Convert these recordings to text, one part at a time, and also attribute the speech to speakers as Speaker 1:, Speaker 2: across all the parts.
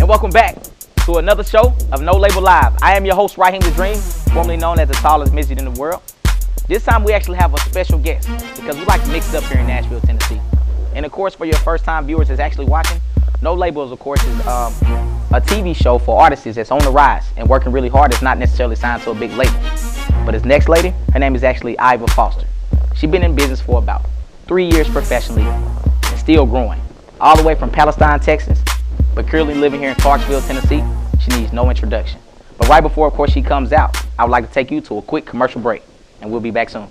Speaker 1: and welcome back to another show of No Label Live. I am your host, Raheem the Dream, formerly known as the tallest midget in the world. This time we actually have a special guest because we like to mix it up here in Nashville, Tennessee. And of course, for your first time viewers that's actually watching, No Labels, of course, is a TV show for artists that's on the rise and working really hard. It's not necessarily signed to a big label. But his next lady, her name is actually Iva Foster. She's been in business for about 3 years professionally and still growing. All the way from Palestine, Texas, but currently living here in Clarksville, Tennessee. She needs no introduction. But right before, of course, she comes out, I would like to take you to a quick commercial break, and we'll be back soon.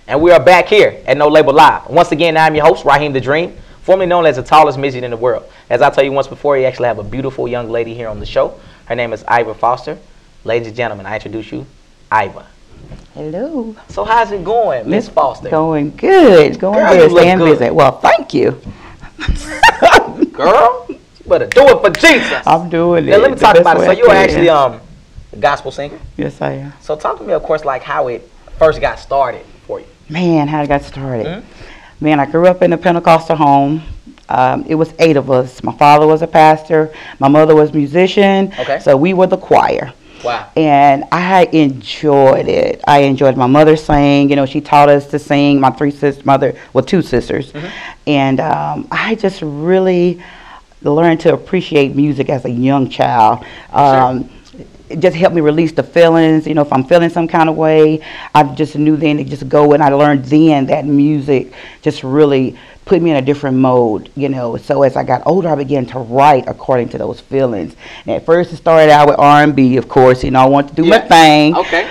Speaker 1: And we are back here at No Label Live. Once again, I'm your host, Raheem the Dream, formerly known as the tallest midget in the world. As I told you once before, you actually have a beautiful young lady here on the show. Her name is Iva Foster. Ladies and gentlemen, I introduce you, Iva.
Speaker 2: Hello.
Speaker 1: So how's it going, Miss Foster?
Speaker 2: Going good. Going good. Staying busy. Well, thank you.
Speaker 1: Girl, you better do it for Jesus.
Speaker 2: I'm doing it.
Speaker 1: Now, let me talk about it. So you're actually a gospel singer?
Speaker 2: Yes, I am.
Speaker 1: So talk to me, of course, like how it first got started for you.
Speaker 2: Man, how it got started. Man, I grew up in a Pentecostal home. It was 8 of us. My father was a pastor. My mother was a musician. Okay. So we were the choir.
Speaker 1: Wow.
Speaker 2: And I enjoyed it. I enjoyed my mother sang. You know, she taught us to sing. My 2 sisters. And I just really learned to appreciate music as a young child. It just helped me release the feelings. You know, if I'm feeling some kind of way, I just knew then to just go, and I learned then that music just really put me in a different mode, you know. So as I got older, I began to write according to those feelings. And at first it started out with R&B, of course, you know, I wanted to do my thing.
Speaker 1: Okay.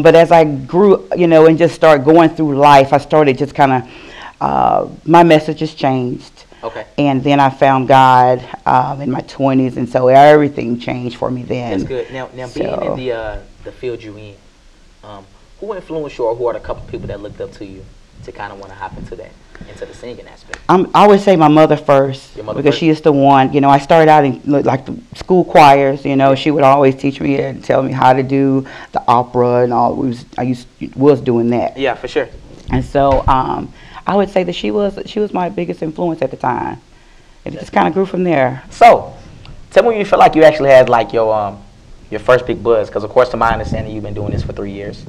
Speaker 2: But as I grew, you know, and just started going through life, I started just kind of, my messages changed. Okay. And then I found God in my 20s, and so everything changed for me then.
Speaker 1: That's good. Now being in the field you in, who influenced you, or who are the couple people that looked up to you to kind of want to hop into the singing aspect?
Speaker 2: I would say my mother first,
Speaker 1: Your mother
Speaker 2: because
Speaker 1: first?
Speaker 2: she is the one. You know, I started out in like the school choirs. You know, she would always teach me and tell me how to do the opera and all. I was doing that.
Speaker 1: Yeah, for sure.
Speaker 2: And so I would say that she was my biggest influence at the time. It just kind of grew from there.
Speaker 1: So, tell me when you feel like you actually had like your first big buzz, because of course, to my understanding, you've been doing this for 3 years.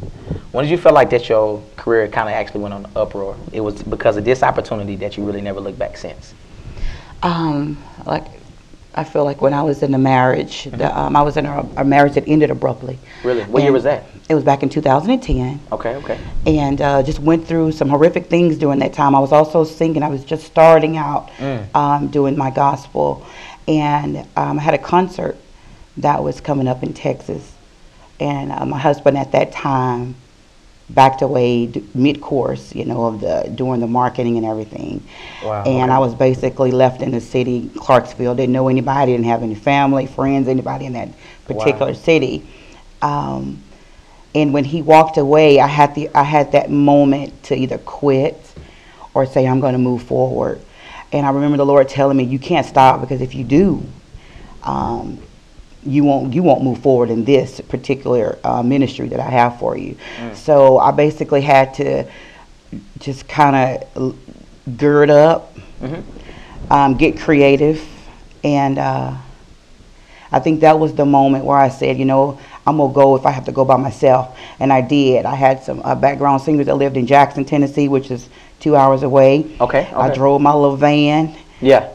Speaker 1: When did you feel like that your career kind of actually went on the uproar? It was because of this opportunity that you really never looked back since?
Speaker 2: Like I feel like when I was in a marriage, I was in a marriage that ended abruptly.
Speaker 1: Really? What year was that?
Speaker 2: It was back in 2010.
Speaker 1: Okay.
Speaker 2: And just went through some horrific things during that time. I was also singing. I was just starting out doing my gospel. And I had a concert that was coming up in Texas. And my husband at that time backed away mid-course, you know, of doing the marketing and everything.
Speaker 1: Wow.
Speaker 2: And
Speaker 1: Okay.
Speaker 2: I was basically left in the city, Clarksville. Didn't know anybody, didn't have any family, friends, anybody in that particular city. And when he walked away, I had that moment to either quit or say I'm going to move forward. And I remember the Lord telling me, you can't stop, because if you do, you won't move forward in this particular ministry that I have for you. So I basically had to just kind of gird up, get creative, and I think that was the moment where I said, you know, I'm going to go if I have to go by myself. And I did. I had some background singers that lived in Jackson, Tennessee, which is 2 hours away.
Speaker 1: Okay.
Speaker 2: I drove my little van.
Speaker 1: Yeah.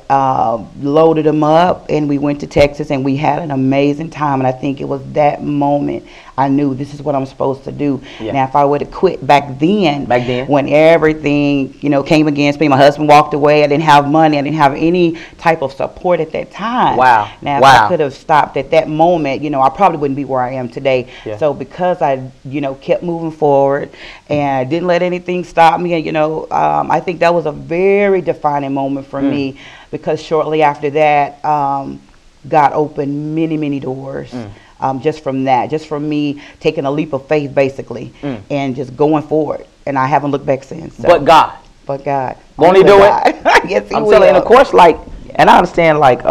Speaker 2: Loaded them up, and we went to Texas, and we had an amazing time. And I think it was that moment I knew this is what I'm supposed to do.
Speaker 1: Yeah.
Speaker 2: Now, if I would have quit back then, when everything, you know, came against me, my husband walked away, I didn't have money, I didn't have any type of support at that time.
Speaker 1: Wow.
Speaker 2: Now, if I could have stopped at that moment, you know, I probably wouldn't be where I am today.
Speaker 1: Yeah.
Speaker 2: So because I, you know, kept moving forward and didn't let anything stop me, and, you know, I think that was a very defining moment for me, because shortly after that, God opened many, many doors. Just from that, just from me taking a leap of faith, basically, and just going forward. And I haven't looked back since. So.
Speaker 1: But God.
Speaker 2: Won't
Speaker 1: he do
Speaker 2: it? Yes, he
Speaker 1: I'm
Speaker 2: will.
Speaker 1: telling you, and of course, like, and I understand, like,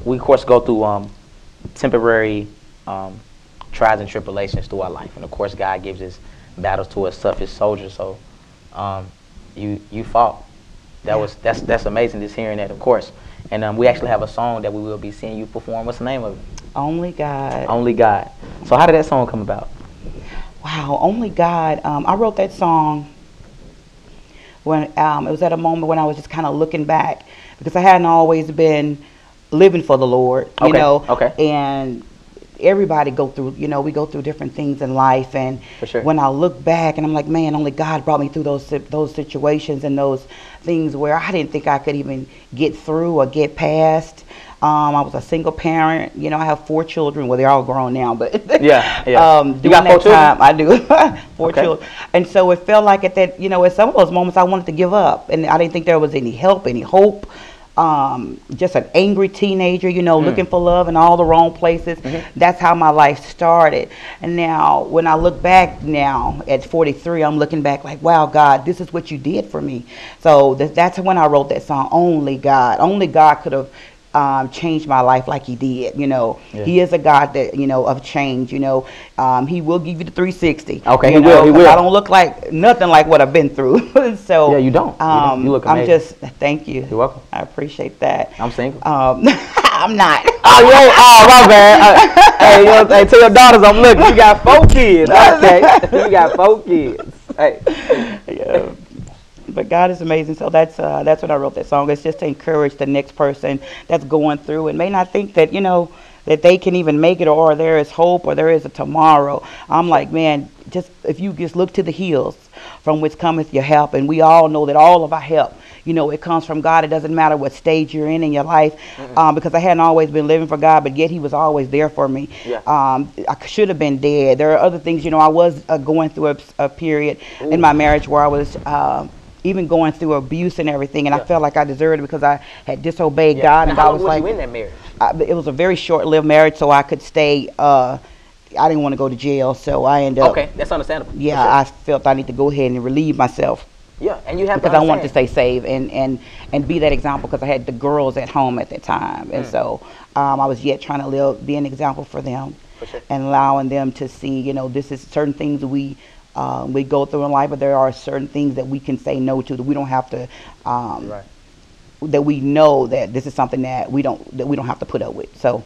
Speaker 1: we of course go through temporary trials and tribulations through our life, and of course, God gives us battles to His toughest soldiers. So, you fought. That's amazing. Just hearing that, of course. And we actually have a song that we will be seeing you perform. What's the name of it?
Speaker 2: Only God.
Speaker 1: Only God. So how did that song come about?
Speaker 2: Wow, Only God. I wrote that song when it was at a moment when I was just kind of looking back, because I hadn't always been living for the Lord, you know. Okay. And everybody go through, you know, we go through different things in life, and
Speaker 1: for sure.
Speaker 2: When I look back and I'm like, man, only God brought me through those situations and those things where I didn't think I could even get through or get past. I was a single parent. You know, I have 4 children. Well, they're all grown now, but
Speaker 1: yeah.
Speaker 2: You got
Speaker 1: 4 children?
Speaker 2: I do. 4 children. And so it felt like at that, you know, at some of those moments I wanted to give up, and I didn't think there was any help, any hope. Just an angry teenager, you know, looking for love in all the wrong places. That's how my life started. And now, when I look back now at 43, I'm looking back like, wow, God, this is what you did for me. So that's when I wrote that song, Only God. Only God could have changed my life like He did, you know. Yeah. He is a God that, you know, of change, you know. He will give you the 360.
Speaker 1: Okay,
Speaker 2: He
Speaker 1: will.
Speaker 2: I don't look like nothing like what I've been through. So
Speaker 1: yeah, you don't. You look amazing.
Speaker 2: Thank you.
Speaker 1: You're welcome.
Speaker 2: I appreciate that.
Speaker 1: I'm single.
Speaker 2: I'm not.
Speaker 1: My bad. Hey, tell your daughters I'm looking. You got 4 kids. Okay, you got 4 kids. Hey.
Speaker 2: Yeah. But God is amazing. So that's when I wrote that song. It's just to encourage the next person that's going through and may not think that, you know, that they can even make it, or there is hope, or there is a tomorrow. I'm like, man, just if you just look to the hills from which cometh your help, and we all know that all of our help, you know, it comes from God. It doesn't matter what stage you're in your life, because I hadn't always been living for God, but yet He was always there for me. Yeah. I should have been dead. There are other things, you know, I was going through a period in my marriage where I was even going through abuse and everything, and I felt like I deserved it because I had disobeyed God. And
Speaker 1: God
Speaker 2: was like,
Speaker 1: you in that marriage?
Speaker 2: It was a very short-lived marriage, so I could stay. I didn't want to go to jail, so I ended up.
Speaker 1: Okay, that's understandable.
Speaker 2: Yeah, sure. I felt I need to go ahead and relieve myself.
Speaker 1: Yeah, and you have
Speaker 2: because I wanted to stay safe and be that example, because I had the girls at home at that time, and so I was yet trying to be an example for them, and allowing them to see, you know, this is certain things that we go through in life, but there are certain things that we can say no to, that we don't have to. That we know that this is something that we don't have to put up with. So,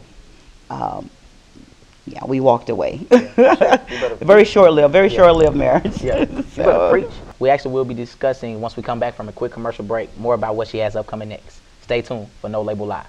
Speaker 2: yeah, we walked away. Very short-lived marriage.
Speaker 1: Yeah, you better preach. We actually will be discussing, once we come back from a quick commercial break, more about what she has upcoming next. Stay tuned for No Label Live.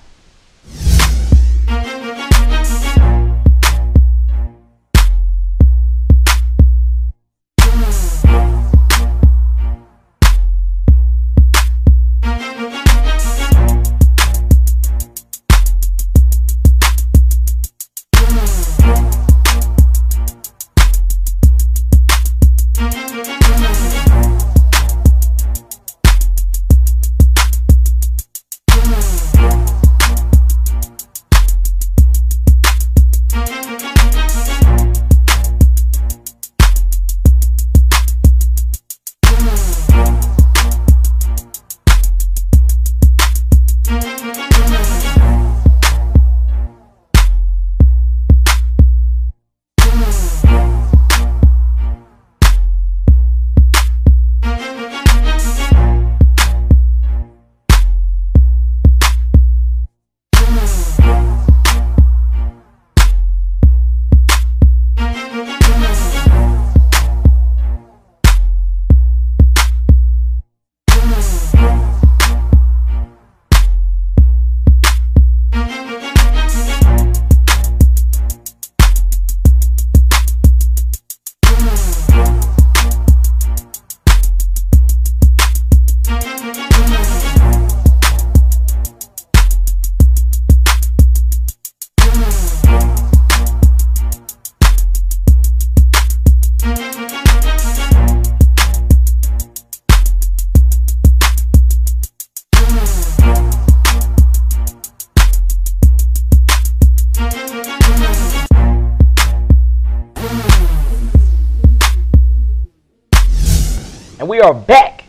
Speaker 1: And we are back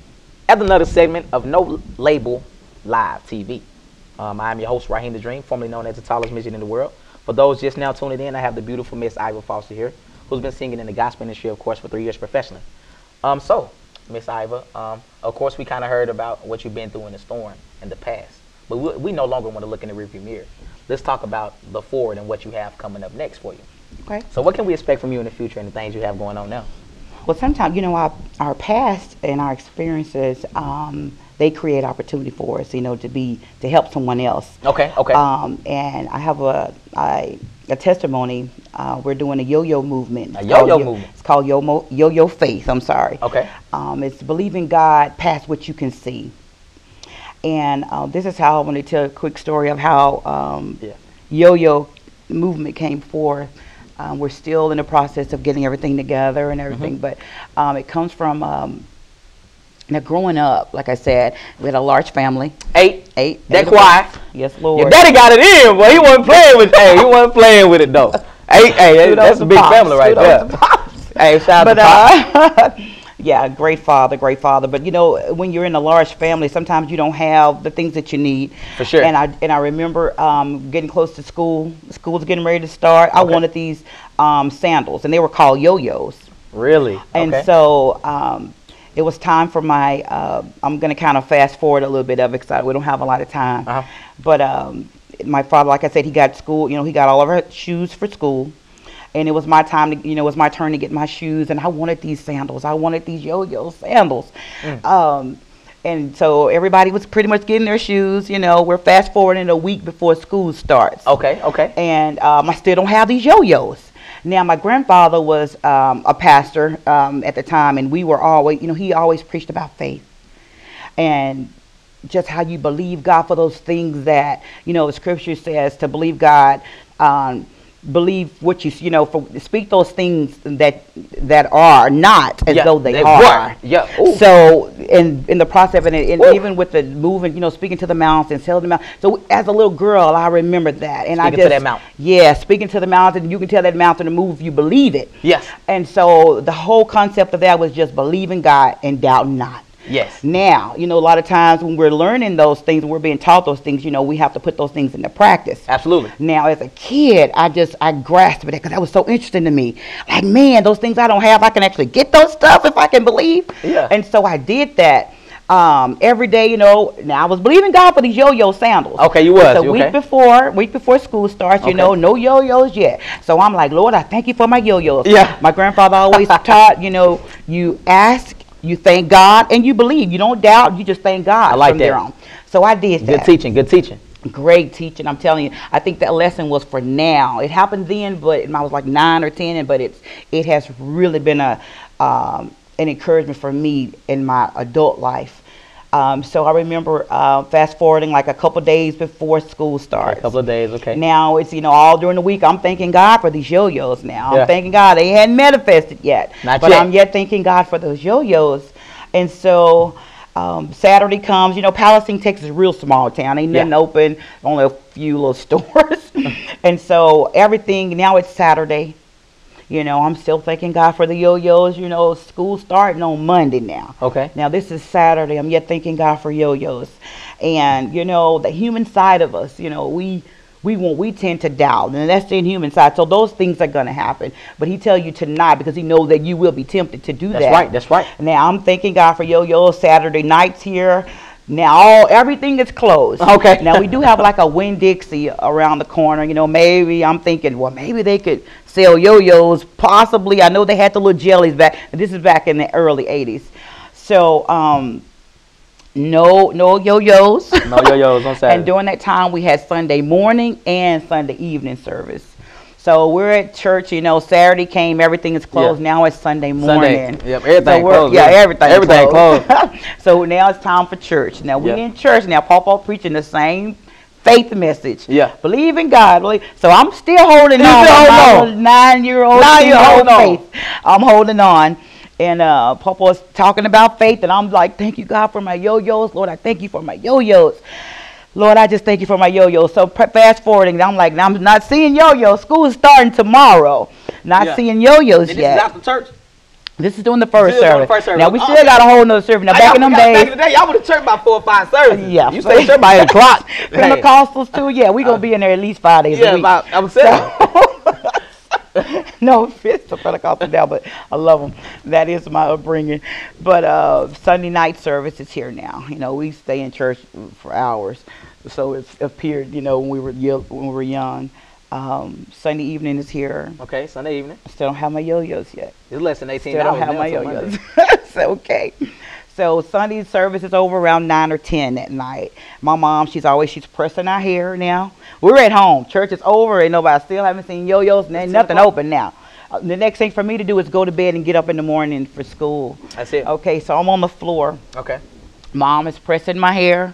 Speaker 1: at another segment of No Label Live TV. I am your host, Raheem the Dream, formerly known as the tallest midget in the world. For those just now tuning in, I have the beautiful Miss Iva Foster here, who's been singing in the gospel industry, of course, for 3 years professionally. So, Miss Iva, of course, we kind of heard about what you've been through in the storm in the past. But we no longer want to look in the rearview mirror. Let's talk about the forward and what you have coming up next for you.
Speaker 2: Okay.
Speaker 1: So what can we expect from you in the future and the things you have going on now?
Speaker 2: Well, sometimes, our past and our experiences, they create opportunity for us, to help someone else.
Speaker 1: Okay, okay.
Speaker 2: And I have a testimony. We're doing a yo-yo movement.
Speaker 1: A yo-yo movement.
Speaker 2: It's called yo-yo faith. I'm sorry.
Speaker 1: Okay.
Speaker 2: It's believing God past what you can see. And this is how I want to tell a quick story of how yo-yo movement came forth. We're still in the process of getting everything together and everything, but it comes from growing up. Like I said, we had a large family. Eight.
Speaker 1: That quiet.
Speaker 2: Yes, Lord.
Speaker 1: Your daddy got it in, but he wasn't playing with. He wasn't playing with it though. That's a big family right there. Hey, shout out to Pops.
Speaker 2: Yeah, great father. But when you're in a large family, sometimes you don't have the things that you need.
Speaker 1: For sure.
Speaker 2: And I remember getting close to school. School's getting ready to start. I wanted these sandals, and they were called yo-yos.
Speaker 1: Really?
Speaker 2: And so it was time for my. I'm going to kind of fast forward a little bit of it because we don't have a lot of time. But my father, like I said, he got school. He got all of our shoes for school. And it was my time to, it was my turn to get my shoes, and I wanted these sandals. I wanted these yo-yo sandals. And so everybody was pretty much getting their shoes. We're fast forwarding a week before school starts.
Speaker 1: Okay.
Speaker 2: And I still don't have these yo-yos. Now, my grandfather was a pastor at the time, and we were always, he always preached about faith. And just how you believe God for those things that, the scripture says to believe God, believe what you speak those things that are not as though they are.
Speaker 1: Yeah.
Speaker 2: So in the process, and even with the moving, speaking to the mountains, telling the mountain. So as a little girl, I remember that, and
Speaker 1: speaking to that mountain.
Speaker 2: Yeah, speaking to the mountain. You can tell that mountain to move if you believe it.
Speaker 1: Yes.
Speaker 2: And so the whole concept of that was just believing God and doubt not.
Speaker 1: Yes.
Speaker 2: Now, a lot of times when we're learning those things, we're being taught those things, we have to put those things into practice.
Speaker 1: Absolutely.
Speaker 2: Now, as a kid, I grasped it because that was so interesting to me. Like, man, those things I don't have, I can actually get those stuff if I can believe.
Speaker 1: Yeah.
Speaker 2: And so I did that. Every day, now I was believing God for these yo-yo sandals.
Speaker 1: Okay, you was.
Speaker 2: The week before school starts, no yo-yos yet. So I'm like, Lord, I thank you for my yo-yos.
Speaker 1: Yeah.
Speaker 2: My grandfather always taught, you ask, you thank God, and you believe. You don't doubt. You just thank God.
Speaker 1: I like
Speaker 2: from
Speaker 1: that.
Speaker 2: there on. So I did that.
Speaker 1: Good teaching.
Speaker 2: Great teaching. I'm telling you. I think that lesson was for now. It happened then, but I was like 9 or 10, but it has really been an encouragement for me in my adult life. So I remember fast forwarding like a couple days before school starts.
Speaker 1: A couple of days, okay.
Speaker 2: Now it's, all during the week, I'm thanking God for these yo-yos now. I'm thanking God. They hadn't manifested yet.
Speaker 1: Not
Speaker 2: but
Speaker 1: yet.
Speaker 2: I'm yet thanking God for those yo-yos. And so Saturday comes, Palestine, Texas is a real small town. Ain't nothing open, only a few little stores. And so everything, now it's Saturday. I'm still thanking God for the yo-yos. School starting on Monday now.
Speaker 1: Okay.
Speaker 2: Now this is Saturday. I'm yet thanking God for yo-yos. And, the human side of us, we tend to doubt. And that's the human side. So those things are going to happen. But he tell you to not, because he knows that you will be tempted to do that.
Speaker 1: That's right.
Speaker 2: Now I'm thanking God for yo-yos. Saturday nights here. Now everything is closed.
Speaker 1: Okay.
Speaker 2: Now we do have like a Winn-Dixie around the corner. Maybe I'm thinking, well, maybe they could sell yo-yos. Possibly. I know they had the little jellies back. This is back in the early 80s. So no yo-yos.
Speaker 1: No yo-yos on Saturday.
Speaker 2: And during that time, we had Sunday morning and Sunday evening service. So we're at church, Saturday came, everything is closed. Now it's Sunday morning.
Speaker 1: Yep, everything closed.
Speaker 2: Yeah, everything closed.
Speaker 1: closed.
Speaker 2: So now it's time for church. Now we're in church. Now Papa preaching the same faith message. Yeah. Believe in God. So I'm still holding on.
Speaker 1: Hold
Speaker 2: on. 9-year-old faith. I'm holding on. And Papa was talking about faith, and I'm like, thank you, God, for my yo-yos. Lord, I thank you for my yo-yos. Lord, I just thank you for my yo-yos. So fast forwarding, I'm like, I'm not seeing yo-yos. School is starting tomorrow. Not seeing yo-yos yet.
Speaker 1: This is after church?
Speaker 2: This is doing the first
Speaker 1: Still doing
Speaker 2: service.
Speaker 1: the first service.
Speaker 2: Now we still got a whole nother service. Now back in them days,
Speaker 1: back in the day, y'all would have church about 4 or 5 services.
Speaker 2: yeah,
Speaker 1: You stay church by 8 o'clock.
Speaker 2: Pentecostals too. Yeah, we gonna be in there at least 5 days a week.
Speaker 1: Yeah, I'm saying.
Speaker 2: No offense to Pentecostal now, but I love them. That is my upbringing. But Sunday night service is here now. You know, we stay in church for hours, so it's appeared. You know, when we were young. Sunday evening is here.
Speaker 1: Okay, Sunday evening.
Speaker 2: Still don't have my yo-yos yet.
Speaker 1: It's less than $18.
Speaker 2: Still don't have my yo-yos. It's okay. So Sunday service is over around 9 or 10 at night. My mom, she's pressing our hair now. We're at home. Church is over and nobody still haven't seen yo-yos and ain't nothing open now. The next thing for me to do is go to bed and get up in the morning for school.
Speaker 1: That's it.
Speaker 2: Okay, so I'm on the floor.
Speaker 1: Okay.
Speaker 2: Mom is pressing my hair.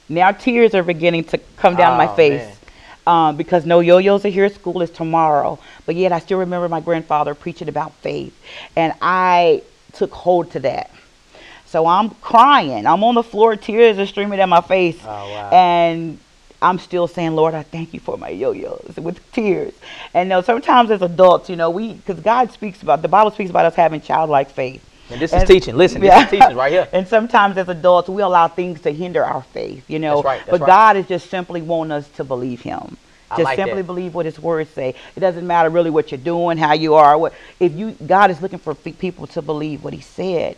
Speaker 2: Now tears are beginning to come down my face. Because no yo-yos are here. School is tomorrow. But yet I still remember my grandfather preaching about faith. And I took hold to that. So I'm crying. I'm on the floor. Tears are streaming down my face.
Speaker 1: Oh, wow.
Speaker 2: And I'm still saying, Lord, I thank you for my yo-yos with tears. And sometimes as adults, because the Bible speaks about us having childlike faith.
Speaker 1: And this is teaching. Listen, this is teaching right here.
Speaker 2: And sometimes as adults, we allow things to hinder our faith,
Speaker 1: That's right.
Speaker 2: But God is just simply wanting us to believe him. Just simply believe what his words say. It doesn't matter really what you're doing, how you are. God is looking for people to believe what he said.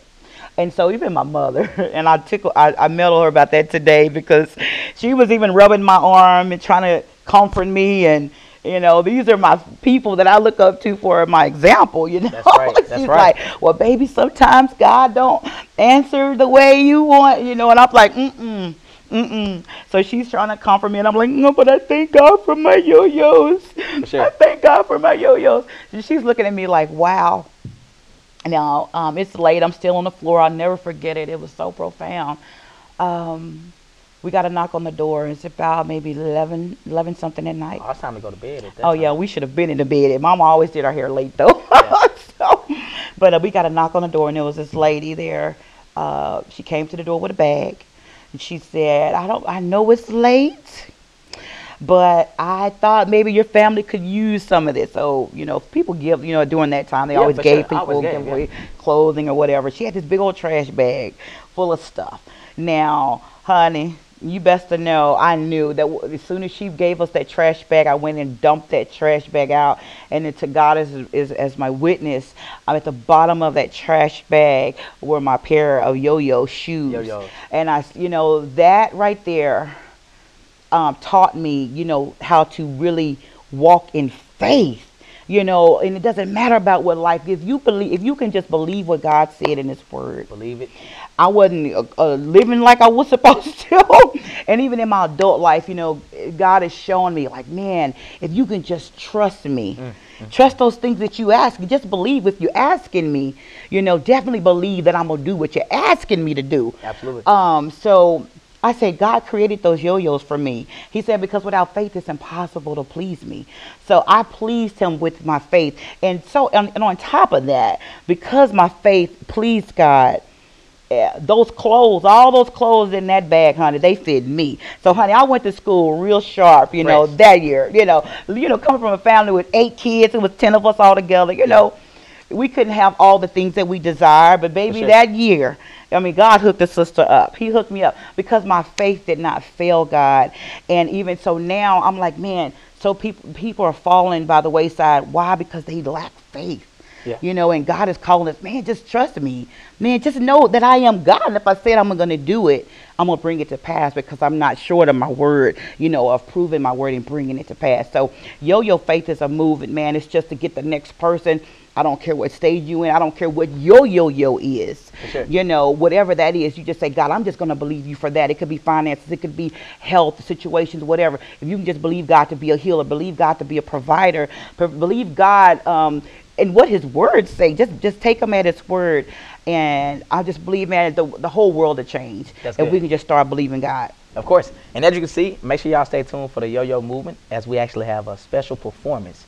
Speaker 2: And so even my mother, and I mellow her about that today because she was even rubbing my arm and trying to comfort me. And, these are my people that I look up to for my example,
Speaker 1: That's right. That's
Speaker 2: She's
Speaker 1: right.
Speaker 2: like, well, baby, sometimes God don't answer the way you want, and I'm like, So she's trying to comfort me, and I'm like, no, but I thank God for my yo-yos.
Speaker 1: For sure.
Speaker 2: I thank God for my yo-yos. And she's looking at me like, wow. Now, it's late. I'm still on the floor. I'll never forget it. It was so profound. We got a knock on the door. It's about maybe 11 something at night.
Speaker 1: Oh, it's time to go to bed at that
Speaker 2: time. Yeah, we should have been in the bed. Mama always did our hair late, though. Yeah. But we got a knock on the door, and there was this lady there. She came to the door with a bag. And she said, I know it's late, but I thought maybe your family could use some of this. So, people give, during that time, they always gave people clothing or whatever. She had this big old trash bag full of stuff. Now, honey, you best to know, I knew that as soon as she gave us that trash bag, I went and dumped that trash bag out. And then to God as my witness, I'm at the bottom of that trash bag were my pair of yo-yo shoes.
Speaker 1: Yo-yos.
Speaker 2: And that right there taught me, how to really walk in faith. And it doesn't matter about what life is. If you can just believe what God said in his word.
Speaker 1: Believe it.
Speaker 2: I wasn't living like I was supposed to. And even in my adult life, God is showing me like, man, if you can just trust me, trust those things that you ask, just believe if you're asking me, definitely believe that I'm going to do what you're asking me to do.
Speaker 1: Absolutely.
Speaker 2: So I say God created those yo-yos for me. He said, because without faith, it's impossible to please me. So I pleased him with my faith. And so, and on top of that, because my faith pleased God, those clothes, all those clothes in that bag, honey, they fit me. So, honey, I went to school real sharp, that year. Coming from a family with 8 kids, it was 10 of us all together, we couldn't have all the things that we desired, but baby, that year, God hooked the sister up. He hooked me up because my faith did not fail God. And even so now, I'm like, man, so people are falling by the wayside. Why? Because they lack faith. Yeah. And God is calling us, man, just trust me. Man, just know that I am God. And if I said I'm going to do it, I'm going to bring it to pass because I'm not short of my word, of proving my word and bringing it to pass. So yo-yo faith is a movement, man. It's just to get the next person. I don't care what stage you in. I don't care what your yo-yo is. Sure. Whatever that is, you just say, God, I'm just going to believe you for that. It could be finances. It could be health situations, whatever. If you can just believe God to be a healer, believe God to be a provider, believe God and what his words say, just take him at his word. And I just believe, man, the whole world will change if we can just start believing God.
Speaker 1: Of course. And as you can see, make sure y'all stay tuned for the yo-yo movement as we actually have a special performance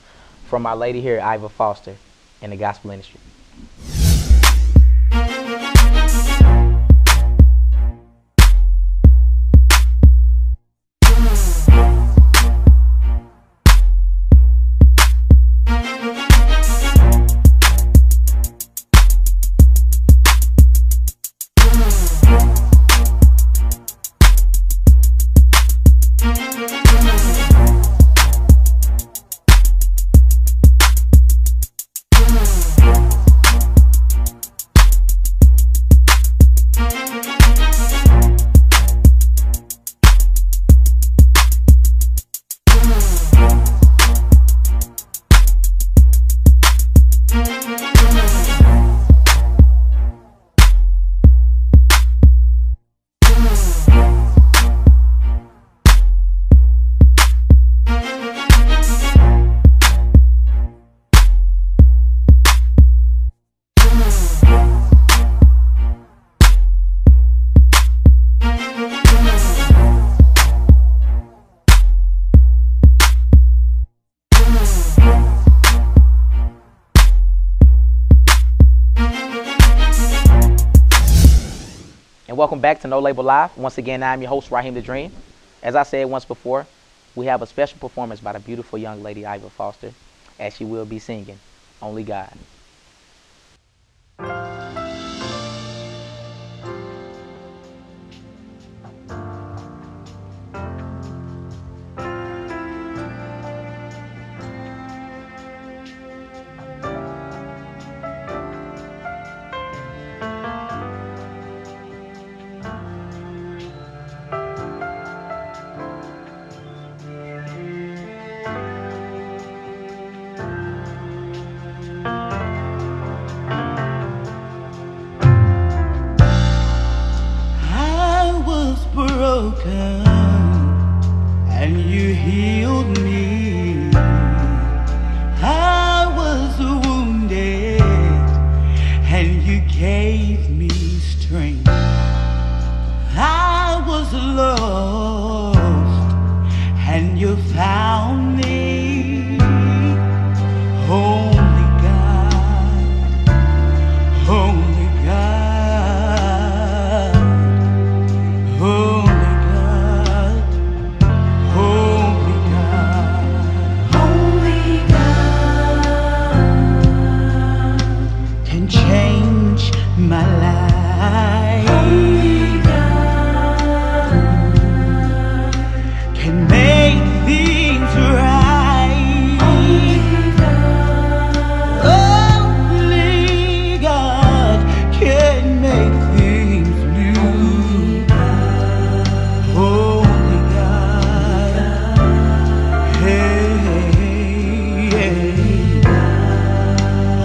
Speaker 1: from our lady here, Iva Foster, in the gospel industry. And welcome back to No Label Live. Once again, I'm your host, Raheem the Dream. As I said once before, we have a special performance by the beautiful young lady, Iva Foster, as she will be singing, Only God.
Speaker 3: Broken and you healed me. I was wounded and you gave me strength. I was lost and you found me. Only God, only God, only God, only God, only God can change my life. Only God can make things right. Only God can make things new. Only God, hey,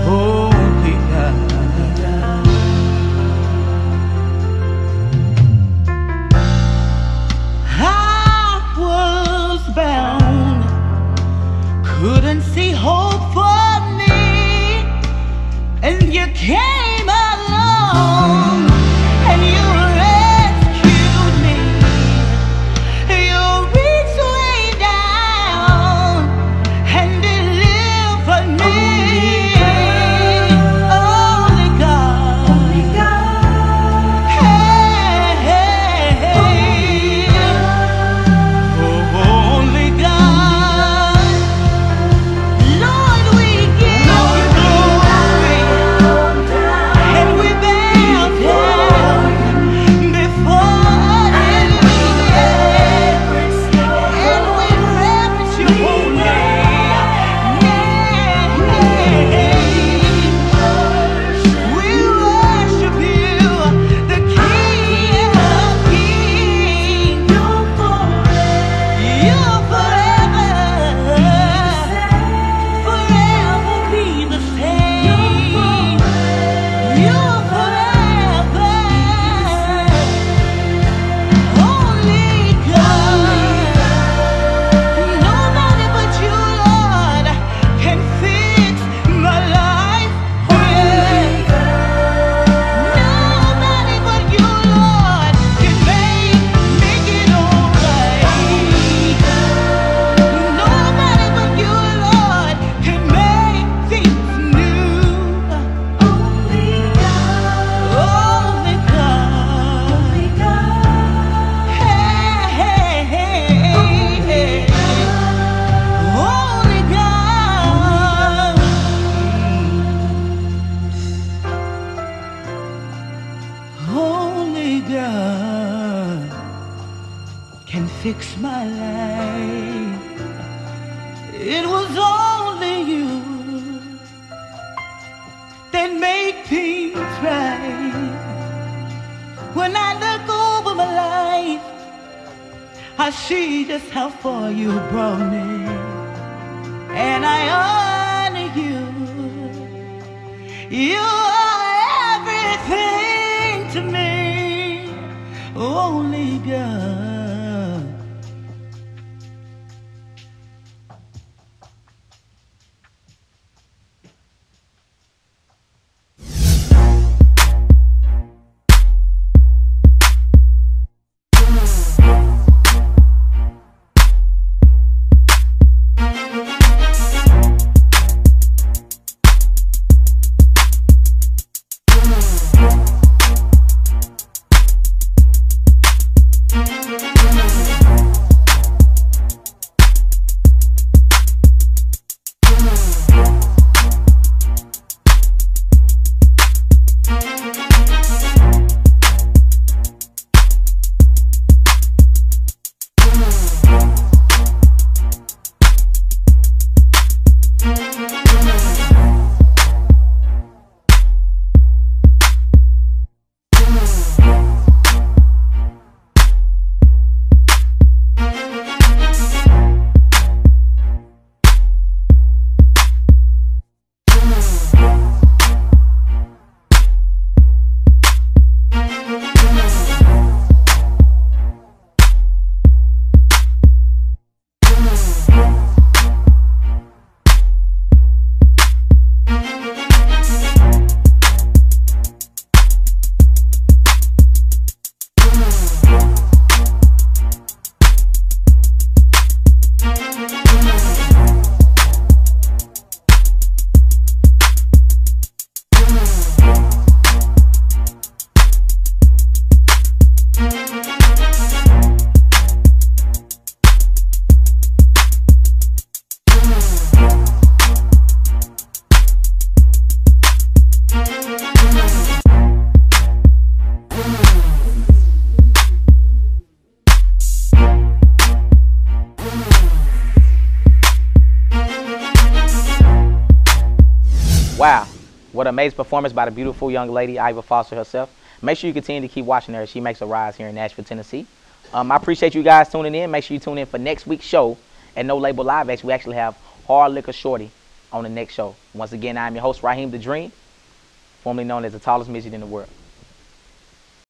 Speaker 3: only God. I was bound, couldn't see hope for me, and you came along and you rescued me. You reached way down and delivered me. Only God, only God, hey, hey, hey. Oh, only God, Lord, we give you glory, and we bow down before you, and we reverence your holy name. We worship you, the King of Kings. You're forever, forever be the same. You're forever, only God. Nobody but you, Lord, can fix my life. Nobody but you, Lord, can make it alright. Nobody but you, Lord, can make things new. Only God, only God, hey, hey, hey, hey. Only God, only God can fix my life. It was only you that made things right. When I look over my life, I see just how far you brought me, and I honor you. You are everything to me. Only God.
Speaker 1: What an amazing performance by the beautiful young lady, Iva Foster herself. Make sure you continue to keep watching her as she makes a rise here in Nashville, Tennessee. I appreciate you guys tuning in. Make sure you tune in for next week's show at No Label Live. We actually have Hard Liquor Shorty on the next show. Once again, I'm your host, Raheem the Dream, formerly known as the tallest midget in the world.